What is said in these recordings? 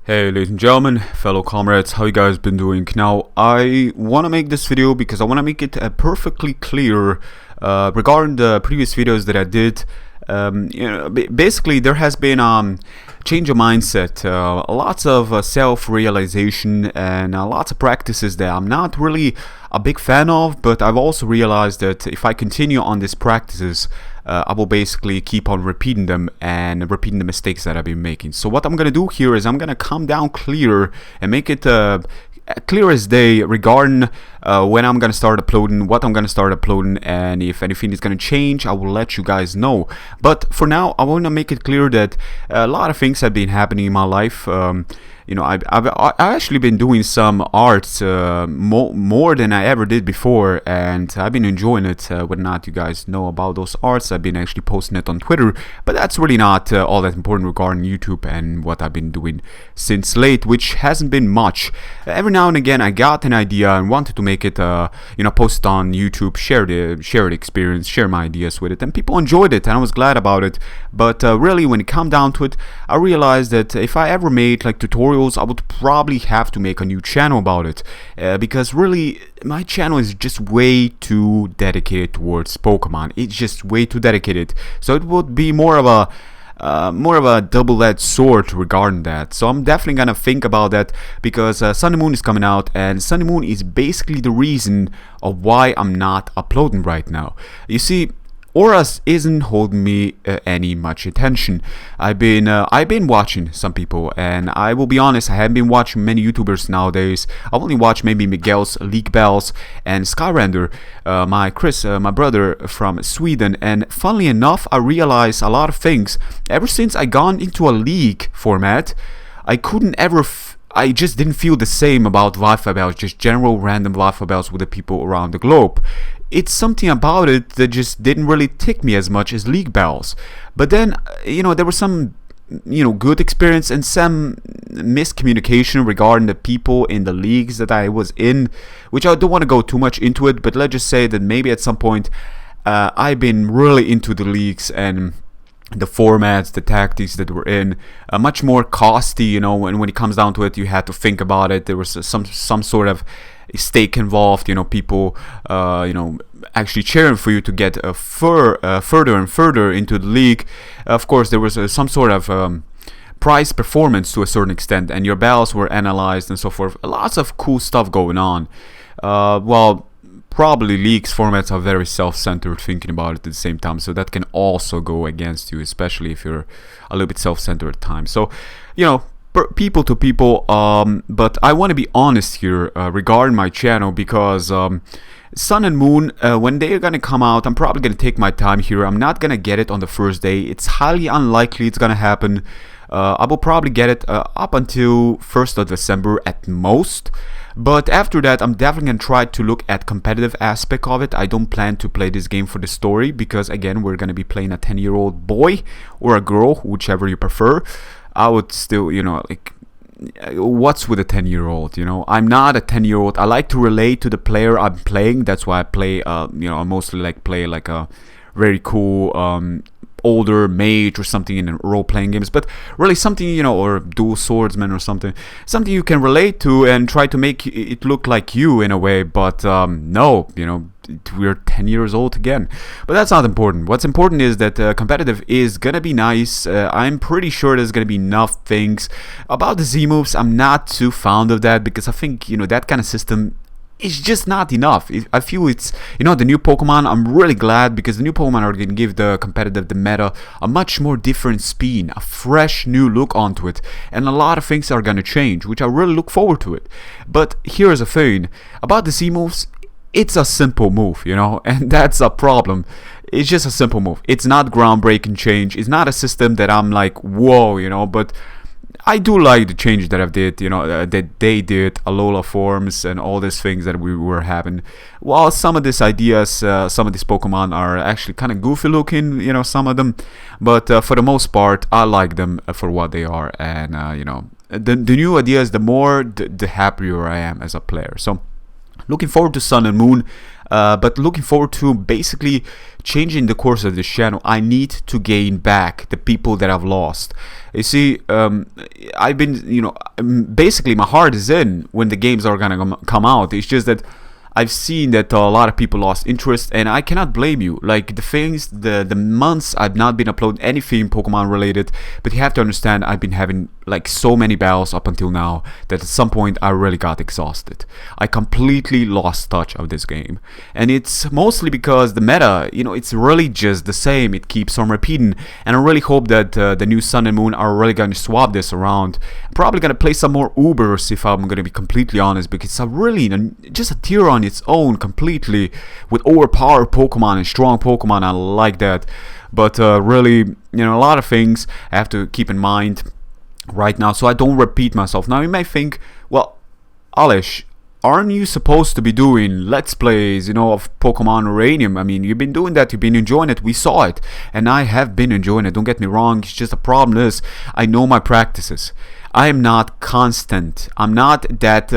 Hey ladies and gentlemen, fellow comrades, how you guys been doing? Now, I want to make this video because I want to make it perfectly clear regarding the previous videos that I did. Basically, there has been change of mindset, lots of self-realization, and lots of practices that I'm not really a big fan of, but I've also realized that if I continue on these practices, I will basically keep on repeating them and repeating the mistakes that I've been making. So what I'm gonna do here is I'm gonna come down clear and make it clear as day regarding when I'm gonna start uploading, what I'm gonna start uploading, and if anything is gonna change, I will let you guys know. But for now, I want to make it clear that a lot of things have been happening in my life. I've actually been doing some arts more than I ever did before, and I've been enjoying it. Whether or not you guys know about those arts, I've been actually posting it on Twitter, but that's really not all that important regarding YouTube and what I've been doing since late, which hasn't been much. Every now and again, I got an idea and wanted to make it, post it on YouTube, share the experience, share my ideas with it, and people enjoyed it, and I was glad about it. But really, when it came down to it, I realized that if I ever made like tutorials, I would probably have to make a new channel about it, because really my channel is just way too dedicated towards Pokemon. It's just way too dedicated, so it would be more of a double-edged sword regarding that. So I'm definitely gonna think about that, because Sun and Moon is coming out, and Sun and Moon is basically the reason of why I'm not uploading right now. You see, ORAS isn't holding me any much attention. I've been watching some people, and I will be honest, I haven't been watching many YouTubers nowadays. I've only watched maybe Miguel's League Bells and Skyrender, my brother from Sweden. And funnily enough, I realized a lot of things ever since I gone into a league format. I just didn't feel the same about Wi-Fi bells, just general random Wi-Fi bells with the people around the globe. It's something about it that just didn't really tick me as much as League Bells. But then, there was some, good experience and some miscommunication regarding the people in the leagues that I was in, which I don't want to go too much into it, but let's just say that maybe at some point I've been really into the leagues and the formats, the tactics that were in, much more costly, when it comes down to it, you had to think about it. There was some sort of stake involved, people actually cheering for you to get further and further into the league. Of course, there was some sort of price performance to a certain extent, and your battles were analyzed and so forth. Lots of cool stuff going on. Probably leagues formats are very self-centered, thinking about it at the same time, so that can also go against you, especially if you're a little bit self-centered at times. So, people to people, but I want to be honest here regarding my channel, because Sun and Moon, when they're gonna come out, I'm probably gonna take my time here. I'm not gonna get it on the first day. It's highly unlikely it's gonna happen. I will probably get it up until 1st of December at most. But after that, I'm definitely going to try to look at competitive aspect of it. I don't plan to play this game for the story, because again, we're going to be playing a 10-year-old boy or a girl, whichever you prefer. I would still, what's with a 10-year-old? I'm not a 10-year-old. I like to relate to the player I'm playing. That's why I play, I mostly play like a very cool older mage or something in role-playing games, but really something, or dual swordsman or something you can relate to and try to make it look like you in a way. But no, we're 10 years old again. But that's not important. What's important is that competitive is gonna be nice. I'm pretty sure there's gonna be enough things. About the Z moves, I'm not too fond of that, because I think that kind of system, it's just not enough. I feel it's, the new Pokemon, I'm really glad, because the new Pokemon are going to give the competitive, the meta, a much more different spin, a fresh new look onto it, and a lot of things are going to change, which I really look forward to it. But here's the thing, about the Z moves, it's a simple move, and that's a problem. It's just a simple move. It's not groundbreaking change. It's not a system that I'm like, whoa, but I do like the change that I've did, that they did, Alola forms and all these things that we were having. While some of these ideas, some of these Pokemon are actually kind of goofy looking, some of them. But for the most part, I like them for what they are. And, the new ideas, the more, the happier I am as a player. So, looking forward to Sun and Moon, but looking forward to basically changing the course of this channel, I need to gain back the people that I've lost. You see, I've been, basically my heart is in when the games are gonna come out. It's just that I've seen that a lot of people lost interest, and I cannot blame you. Like the months I've not been uploading anything Pokemon related, but you have to understand I've been having like so many battles up until now that at some point I really got exhausted. I completely lost touch of this game, and it's mostly because the meta, it's really just the same. It keeps on repeating, and I really hope that the new Sun and Moon are really going to swap this around. I'm probably going to play some more Ubers if I'm going to be completely honest, because it's really just a tier on its own completely with overpowered Pokemon and strong Pokemon. I like that, but really, a lot of things I have to keep in mind right now so I don't repeat myself. Now you may think, well, Alish, aren't you supposed to be doing let's plays, of Pokemon Uranium? I mean, you've been doing that, you've been enjoying it, we saw it, and I have been enjoying it, don't get me wrong. It's just the problem is I know my practices. I am not constant. I'm not that,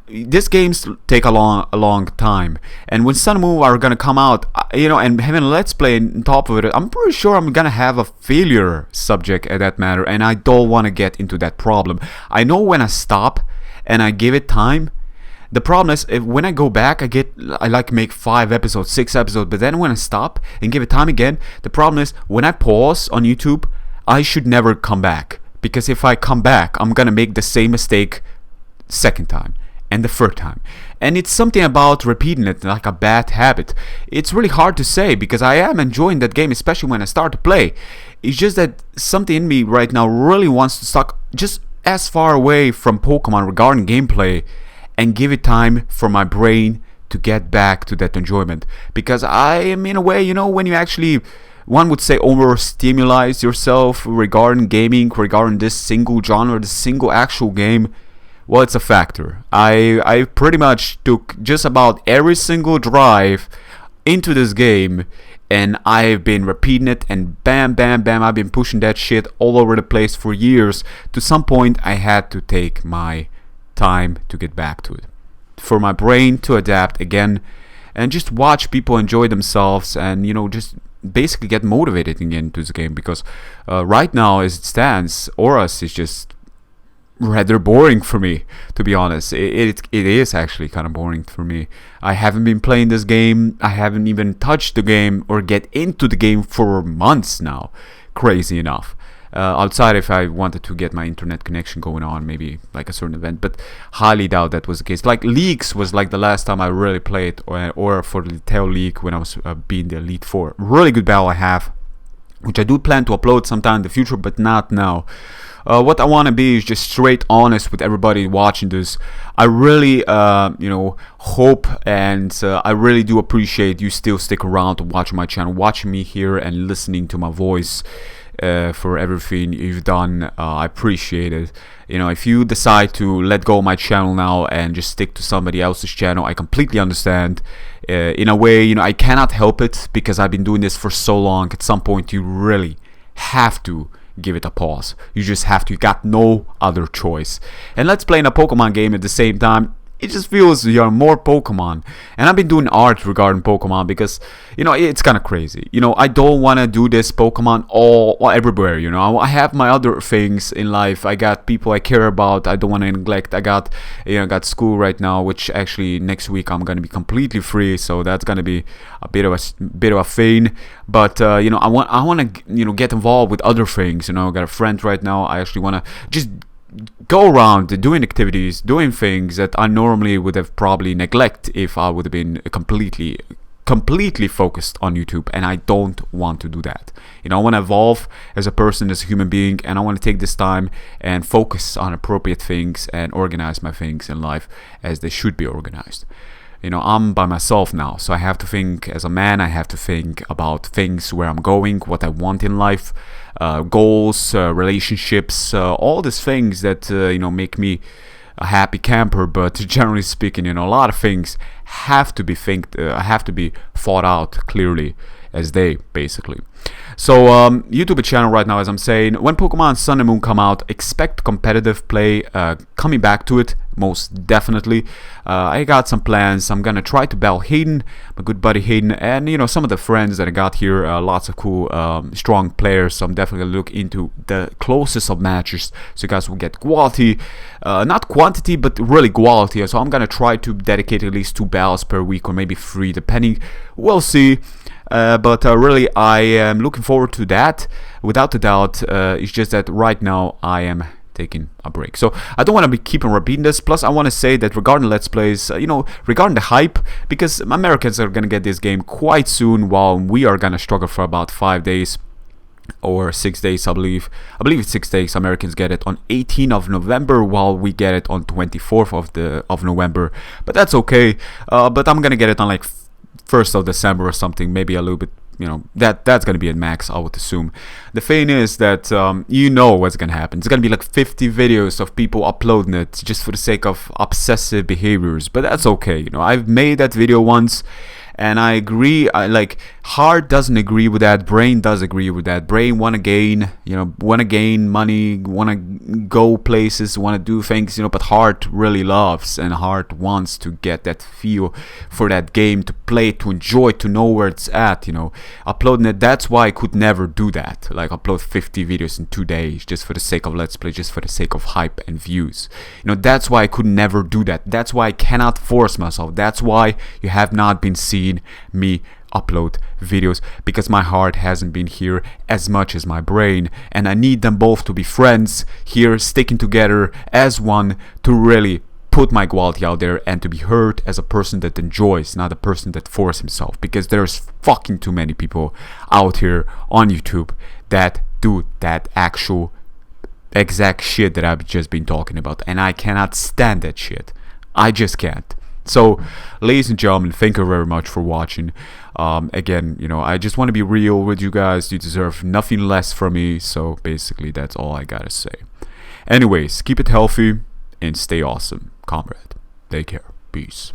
these games take a long time. And when Sun and Moon are gonna come out, and having a Let's Play on top of it, I'm pretty sure I'm gonna have a failure subject at that matter, and I don't want to get into that problem. I know when I stop and I give it time. The problem is, when I go back, I like make 5 episodes, 6 episodes, but then when I stop and give it time again, the problem is when I pause on YouTube, I should never come back. Because if I come back, I'm gonna make the same mistake second time and the third time. And it's something about repeating it, like a bad habit. It's really hard to say because I am enjoying that game, especially when I start to play. It's just that something in me right now really wants to stuck just as far away from Pokemon regarding gameplay and give it time for my brain to get back to that enjoyment. Because I am, in a way, when you actually, one would say, overstimulate yourself regarding gaming, regarding this single genre, this single actual game, well, it's a factor. I pretty much took just about every single drive into this game, and I've been repeating it, and bam, bam, bam, I've been pushing that shit all over the place for years. To some point, I had to take my time to get back to it, for my brain to adapt again, and just watch people enjoy themselves, and just basically get motivated again to the game. Because right now, as it stands, ORAS is just rather boring for me, to be honest. It is actually kind of boring for me. I haven't been playing this game. I haven't even touched the game or get into the game for months now, crazy enough. Outside if I wanted to get my internet connection going on, maybe like a certain event, but highly doubt that was the case. Like Leagues was like the last time I really played, or for the Tail League when I was being the Elite Four. Really good battle I have, which I do plan to upload sometime in the future, but not now. What I want to be is just straight honest with everybody watching this. I really, hope, and I really do appreciate you still stick around to watch my channel, watching me here and listening to my voice. For everything you've done, I appreciate it. If you decide to let go of my channel now and just stick to somebody else's channel, I completely understand. In a way, I cannot help it because I've been doing this for so long. At some point, you really have to give it a pause. You just have to. You got no other choice. And let's play in a Pokemon game at the same time. It just feels you're more Pokemon. And I've been doing art regarding Pokemon because, it's kind of crazy. I don't want to do this Pokemon all everywhere, I have my other things in life. I got people I care about. I don't want to neglect. I got school right now, which actually next week I'm going to be completely free. So that's going to be a bit of a thing. But, I want to, get involved with other things. I got a friend right now. I actually want to just go around doing activities, doing things that I normally would have probably neglected if I would have been completely focused on YouTube, and I don't want to do that. I want to evolve as a person, as a human being, and I want to take this time and focus on appropriate things and organize my things in life as they should be organized. I'm by myself now, so I have to think as a man. I have to think about things, where I'm going, what I want in life, goals, relationships, all these things that make me a happy camper. But generally speaking, a lot of things have to be thought out clearly, as they basically. So YouTube channel right now, as I'm saying, when Pokemon Sun and Moon come out, expect competitive play coming back to it, most definitely. I got some plans. I'm gonna try to battle Hayden, my good buddy Hayden, and you know, some of the friends that I got here, lots of cool strong players. So I'm definitely gonna look into the closest of matches so you guys will get quality, not quantity but really quality. So I'm gonna try to dedicate at least 2 battles per week, or maybe 3 depending, we'll see. But really I am looking forward to that without a doubt. It's just that right now I am taking a break, so I don't want to be keeping repeating this. Plus I want to say that regarding Let's Plays, you know, regarding the hype, because Americans are gonna get this game quite soon while we are gonna struggle for about 5 days or 6 days. I believe it's 6 days. Americans get it on 18th of November while we get it on 24th of November, but that's okay. But I'm gonna get it on like 1st of December or something, maybe a little bit, you know, that's gonna be at max, I would assume. The thing is that you know what's gonna happen. It's gonna be like 50 videos of people uploading it just for the sake of obsessive behaviors, but that's okay. You know, I've made that video once and I agree. Like, heart doesn't agree with that, brain does agree with that. Brain wanna gain, you know, wanna gain money, wanna go places, wanna do things, you know, but heart really loves, and heart wants to get that feel for that game, to play, to enjoy, to know where it's at, you know. Uploading it, that's why I could never do that, like upload 50 videos in 2 days just for the sake of Let's Play, just for the sake of hype and views. You know, that's why I could never do that. That's why I cannot force myself. That's why you have not been seeing me upload videos, because my heart hasn't been here as much as my brain, and I need them both to be friends here, sticking together as one, to really put my quality out there and to be heard as a person that enjoys, not a person that forces himself, because there's fucking too many people out here on YouTube that do that actual exact shit that I've just been talking about, and I cannot stand that shit. I just can't. So, ladies and gentlemen, thank you very much for watching. Again, you know, I just want to be real with you guys. You deserve nothing less from me. So, basically, that's all I gotta say. Anyways, keep it healthy and stay awesome, comrade. Take care. Peace.